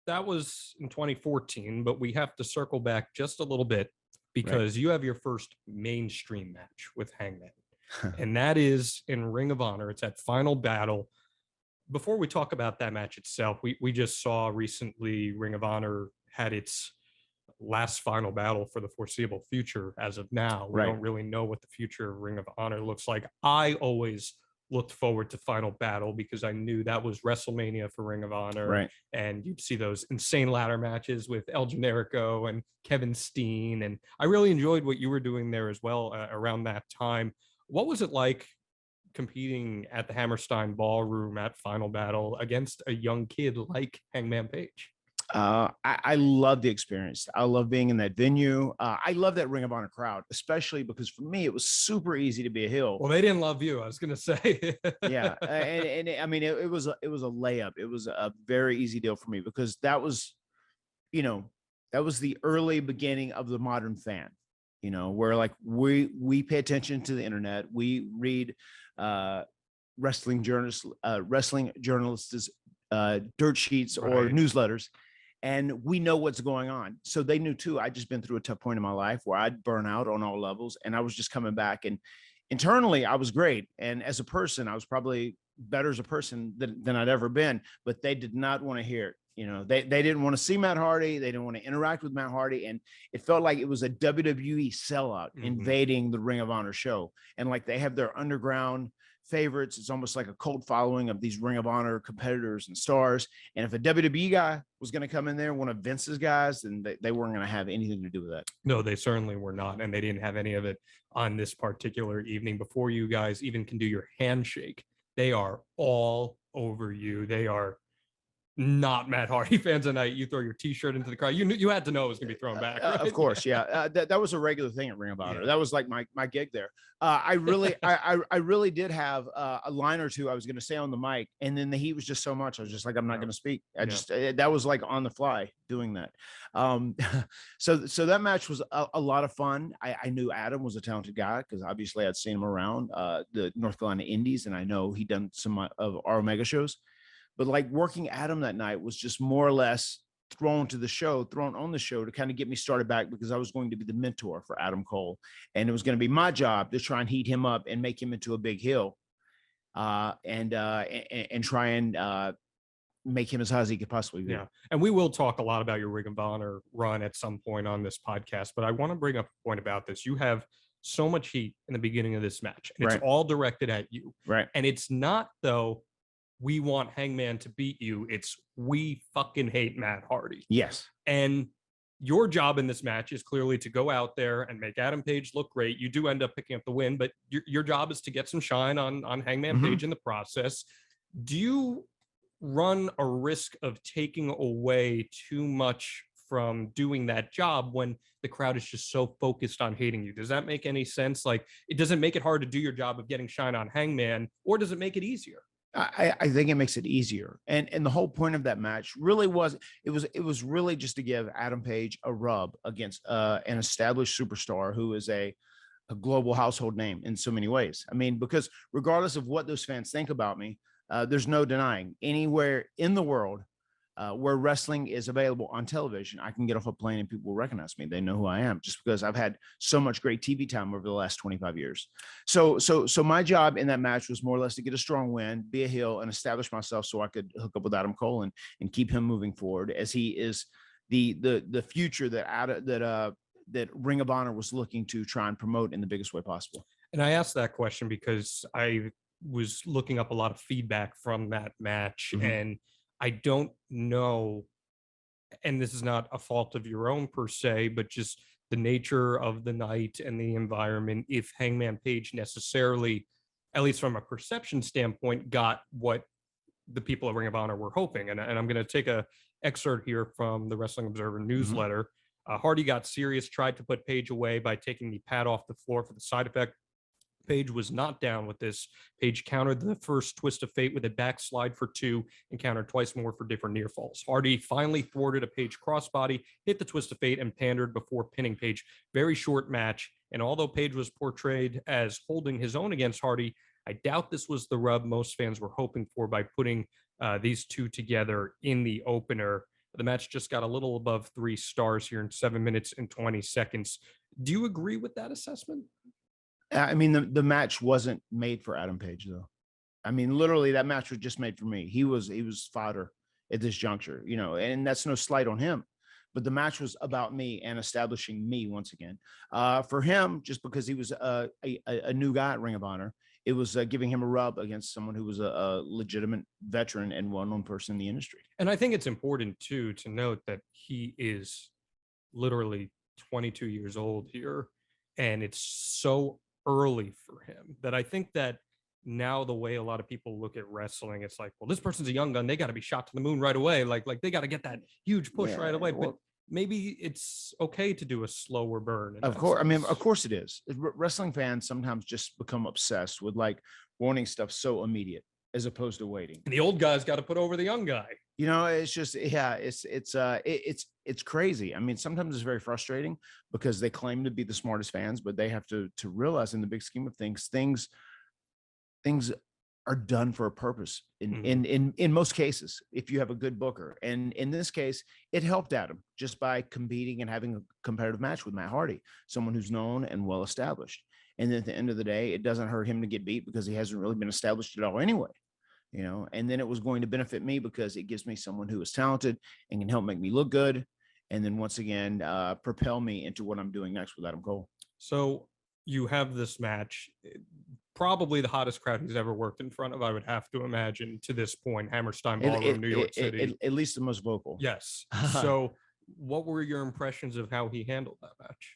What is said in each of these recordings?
that was in 2014, but we have to circle back just a little bit because Right. you have your first mainstream match with Hangman, and that is in Ring of Honor. It's at Final Battle. Before we talk about that match itself, we just saw recently Ring of Honor had its last Final Battle for the foreseeable future. As of now, we Right. don't really know what the future of Ring of Honor looks like. I always looked forward to Final Battle because I knew that was WrestleMania for Ring of Honor. Right. And you'd see those insane ladder matches with El Generico and Kevin Steen. And I really enjoyed what you were doing there as well around that time. What was it like competing at the Hammerstein Ballroom at Final Battle against a young kid like Hangman Page? I love the experience. I love being in that venue. I love that Ring of Honor crowd, especially because for me, it was super easy to be a heel. Well, they didn't love you. I was going to say. Yeah. And I mean, it was a layup. It was a very easy deal for me because that was, that was the early beginning of the modern fan, where like we pay attention to the internet. We read wrestling journalists' dirt sheets or newsletters, and we know what's going on. So they knew too. I'd just been through a tough point in my life where I'd burn out on all levels, and I was just coming back. And internally, I was great, and as a person, I was probably better as a person than I'd ever been. But they did not want to hear it. They didn't want to see Matt Hardy. They didn't want to interact with Matt Hardy, and it felt like it was a WWE sellout invading the Ring of Honor show. And like they have their underground favorites. It's almost like a cult following of these Ring of Honor competitors and stars. And if a WWE guy was going to come in there, one of Vince's guys, then they weren't going to have anything to do with that. No, they certainly were not. And they didn't have any of it on this particular evening. Before you guys even can do your handshake, they are all over you. They are not Matt Hardy fans tonight. You throw your T-shirt into the crowd. You had to know it was going to be thrown back. Right? Of course, yeah. That was a regular thing at Ring of Honor. Yeah. That was like my gig there. I really did have a line or two I was going to say on the mic, and then the heat was just so much. I was just like, I'm not going to speak. That was like on the fly doing that. So that match was a lot of fun. I knew Adam was a talented guy because obviously I'd seen him around the North Carolina Indies, and I know he'd done some of our Omega shows. But like working Adam that night was just more or less thrown on the show to kind of get me started back because I was going to be the mentor for Adam Cole. And it was going to be my job to try and heat him up and make him into a big heel and try and make him as high as he could possibly be. Yeah. And we will talk a lot about your Ring of Honor run at some point on this podcast, but I want to bring up a point about this. You have so much heat in the beginning of this match, and it's all directed at you. Right. And it's not, though, we want Hangman to beat you. It's we fucking hate Matt Hardy. Yes. And your job in this match is clearly to go out there and make Adam Page look great. You do end up picking up the win, but your job is to get some shine on Hangman Page in the process. Do you run a risk of taking away too much from doing that job when the crowd is just so focused on hating you? Does that make any sense? Like, it doesn't make it hard to do your job of getting shine on Hangman, or does it make it easier? I think it makes it easier. And the whole point of that match really was really just to give Adam Page a rub against an established superstar who is a global household name in so many ways. I mean, because regardless of what those fans think about me, there's no denying anywhere in the world where wrestling is available on television, I can get off a plane and people will recognize me. They know who I am just because I've had so much great TV time over the last 25 years. So my job in that match was more or less to get a strong win, be a heel, and establish myself so I could hook up with Adam Cole and keep him moving forward, as he is the future that Ring of Honor was looking to try and promote in the biggest way possible. And I asked that question because I was looking up a lot of feedback from that match, and I don't know, and this is not a fault of your own per se, but just the nature of the night and the environment, if Hangman Page necessarily, at least from a perception standpoint, got what the people at Ring of Honor were hoping. And I'm going to take a excerpt here from the Wrestling Observer newsletter. Hardy got serious, tried to put Page away by taking the pad off the floor for the side effect. Page was not down with this. Page countered the first twist of fate with a backslide for 2 and countered twice more for different near falls. Hardy finally thwarted a Page crossbody, hit the twist of fate, and pandered before pinning Page. Very short match. And although Page was portrayed as holding his own against Hardy, I doubt this was the rub most fans were hoping for by putting these two together in the opener. The match just got a little above 3 stars here in 7 minutes and 20 seconds. Do you agree with that assessment? I mean, the match wasn't made for Adam Page, though. I mean, literally, that match was just made for me. He was fodder at this juncture, you know, and that's no slight on him. But the match was about me and establishing me once again. For him, just because he was a new guy at Ring of Honor, it was giving him a rub against someone who was a legitimate veteran and well-known person in the industry. And I think it's important, too, to note that he is literally 22 years old here. And it's so early for him that I think that now the way a lot of people look at wrestling, it's like, well, this person's a young gun. They got to be shot to the moon right away. Like they got to get that huge push right away. But maybe it's okay to do a slower burn. Of course. I mean, of course it is. Wrestling fans sometimes just become obsessed with like wanting stuff so immediate as opposed to waiting. And the old guy's got to put over the young guy. You know, it's just, yeah, it's crazy. I mean, sometimes it's very frustrating because they claim to be the smartest fans, but they have to realize in the big scheme of things are done for a purpose in most cases, if you have a good booker. And in this case, it helped Adam just by competing and having a competitive match with Matt Hardy, someone who's known and well established. And then at the end of the day, it doesn't hurt him to get beat because he hasn't really been established at all anyway, you know. And then it was going to benefit me because it gives me someone who is talented and can help make me look good. And then once again, propel me into what I'm doing next with Adam Cole. So you have this match, probably the hottest crowd he's ever worked in front of, I would have to imagine, to this point. Hammerstein Ballroom, New York City. At least the most vocal. Yes. So what were your impressions of how he handled that match?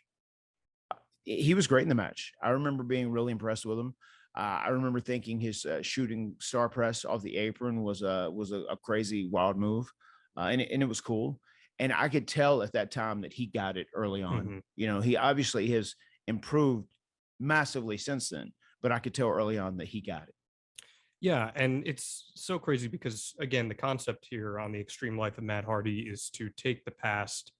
He was great in the match. I remember being really impressed with him. I remember thinking his shooting star press off the apron was a crazy, wild move. And it was cool. And I could tell at that time that he got it early on. You know, he obviously has improved massively since then, but I could tell early on that he got it. Yeah, and it's so crazy because, again, the concept here on the Extreme Life of Matt Hardy is to take the past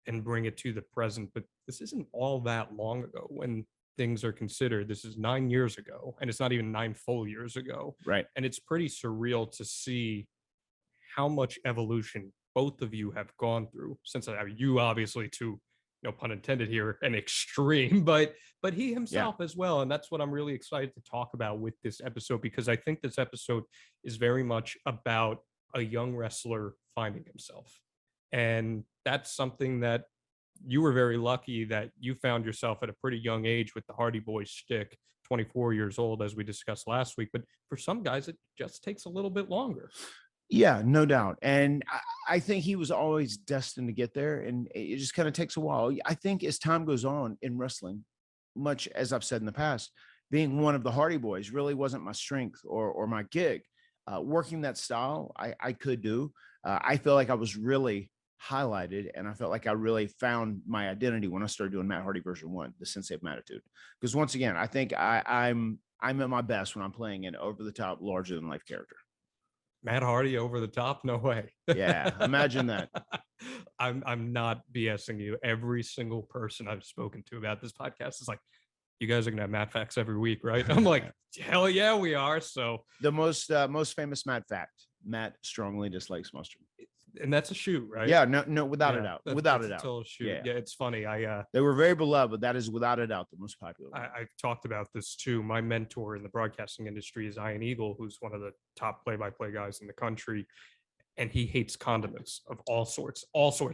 and bring it to the present. But this isn't all that long ago when things are considered. This is 9 years ago, and it's not even 9 full years ago. Right. And it's pretty surreal to see how much evolution both of you have gone through since you obviously to, no pun intended here, an extreme, but he himself as well. And that's what I'm really excited to talk about with this episode, because I think this episode is very much about a young wrestler finding himself. And that's something that you were very lucky that you found yourself at a pretty young age with the Hardy Boys shtick, 24 years old, as we discussed last week. But for some guys, it just takes a little bit longer. Yeah, no doubt. And I think he was always destined to get there. And it just kind of takes a while. I think as time goes on in wrestling, much as I've said in the past, being one of the Hardy Boys really wasn't my strength or my gig. Working that style, I could do. I feel like I was really highlighted, and I felt like I really found my identity when I started doing Matt Hardy version 1, the Sensei of Mattitude. Because once again, I think I'm at my best when I'm playing an over-the-top, larger-than-life character. Matt Hardy over the top? No way. Yeah, imagine that. I'm not BSing you. Every single person I've spoken to about this podcast is like, you guys are gonna have Matt facts every week, right? I'm like, hell yeah, we are. So the most famous Matt fact: Matt strongly dislikes mustard. And that's a shoot, right? Yeah, no, without a doubt. Without a doubt. Yeah, it's funny. They were very beloved, but that is without a doubt the most popular. I've talked about this too. My mentor in the broadcasting industry is Ian Eagle, who's one of the top play-by-play guys in the country. And he hates condiments of all sorts,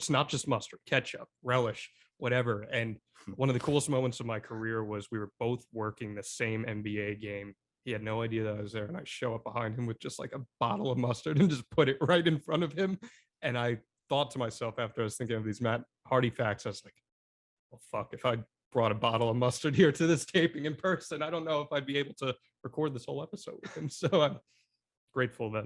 not just mustard, ketchup, relish, whatever. And one of the coolest moments of my career was we were both working the same NBA game. He had no idea that I was there. And I show up behind him with just like a bottle of mustard and just put it right in front of him. And I thought to myself, after I was thinking of these Matt Hardy facts, I was like, well, fuck, if I brought a bottle of mustard here to this taping in person, I don't know if I'd be able to record this whole episode with him. So I'm grateful that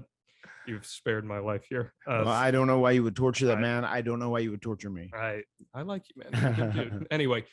you've spared my life here. Well, I don't know why you would torture that man. I don't know why you would torture me. I like you, man. You're a good dude. Anyway,